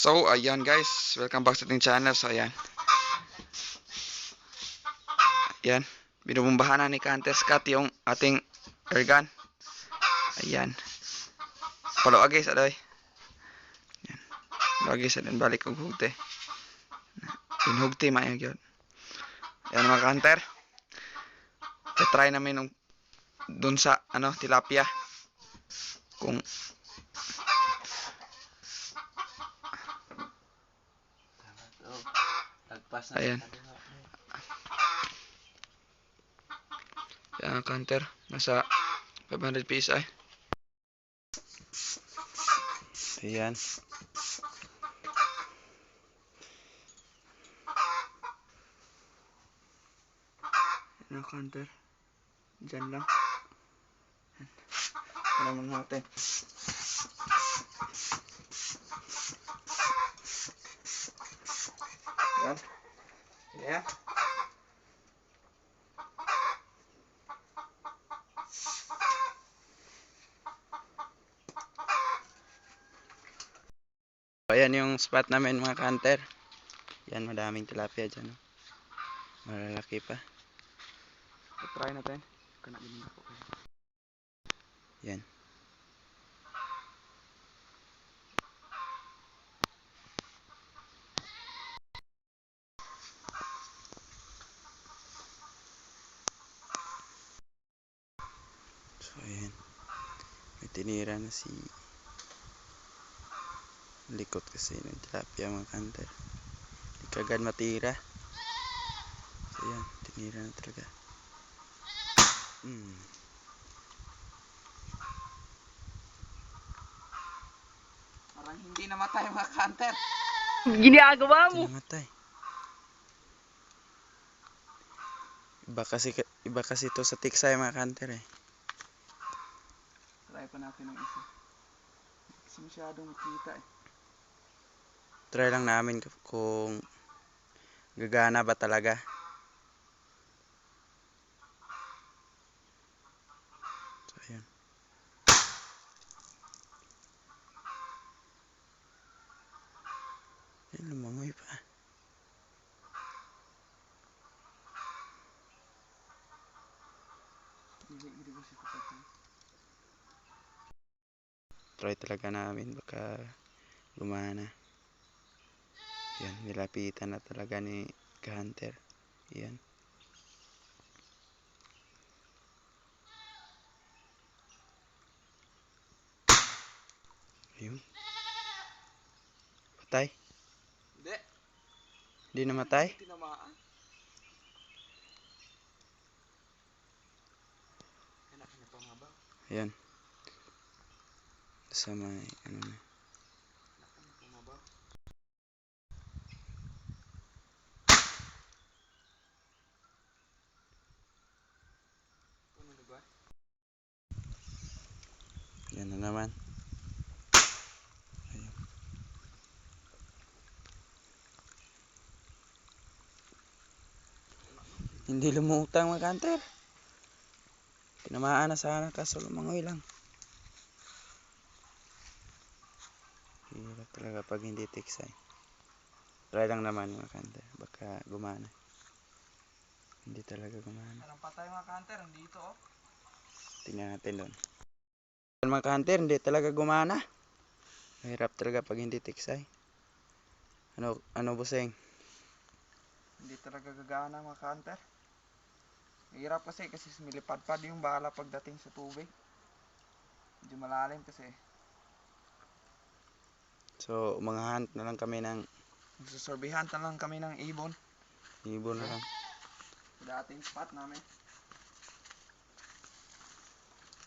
So, ayan guys, welcome back sa ating channel. So, ayan. Ayan, binubumbahan na ni Counter Scott yung ating airgun. Ayan. Palo agis, adoy. Ayan. Palo agis, adoy. Balik kong hugte. Inhugte, mayag yun. Ayan mga Counter. Try namin nung dun sa, tilapia. Kung ayan. Ayan, Counter. Nasa 500 piece ay. Ayan. Ayan, Counter. Diyan lang. Ano naman natin. Ayan. Ayan. Ayan yung spot namin mga Counter. Yan, madaming tilapia dyan. Malalaki pa. Try natin. Yan. So ayan. May tinira na si likot kasi ng tilapia mga Counter. Hindi kagad matira. So ayan, tinira na talaga. Parang hindi namatay mga Counter. Ginagawa mo. Hindi namatay. Iba kasi ito sa tiksay mga Counter eh. Try pa natin ng isa. Kasi masyadong makita eh. Try lang namin kung gagana ba talaga. So ayan. Ayan, lumangoy pa. Try talaga namin baka gumana. Yan, nilapitan na talaga ni Hunter. Yan. Ayun. Patay? Hindi. Hindi namatay? Tinamaan. Kaya pa nga ba? Ayan. Sa may, ano na. Yan na naman. Ayan. Hindi lumutang mga Hunter. Tinamaan na sana kaso lumangoy lang. Hirap talaga pag hindi tiksay. Try lang naman mga Hunter. Baka gumana. Hindi talaga gumana. Parang patay mga Hunter. Dito oh. Tingnan natin doon. Mga Hunter, hindi talaga gumana. Mahirap talaga pag hindi tiksay. Ano buseng? Hindi talaga gagana mga Hunter. Mahirap kasi milipad-pad yung bala pagdating sa tubig. Medyo malalim kasi. So, mga hunt na lang kami ng susorbihan na lang kami ng ibon. Ibon na lang. Dating spot namin.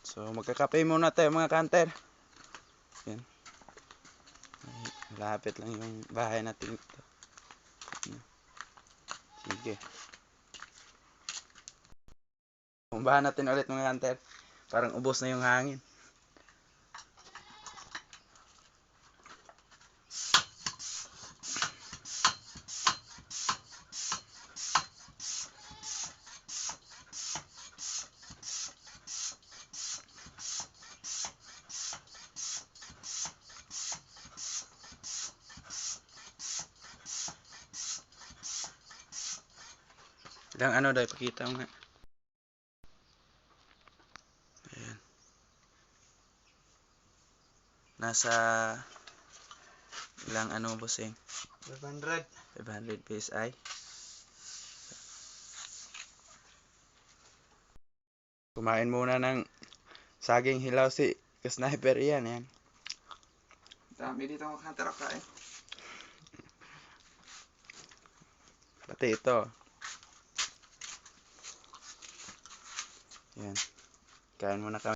So, magkakape muna tayo mga Hunter. Yan. Malapit lang yung bahay natin ito. Sige. Umbahan natin ulit mga Hunter. Parang ubos na yung hangin. Ilang ano daw, ipakita mo nga. Ayan. Nasa ilang ano bossing? 500. 500 PSI. Kumain muna ng saging hilaw si Sniper yan. Yan. Dami dito ang hunter kain. Pati ito. Yan. Kain muna kami.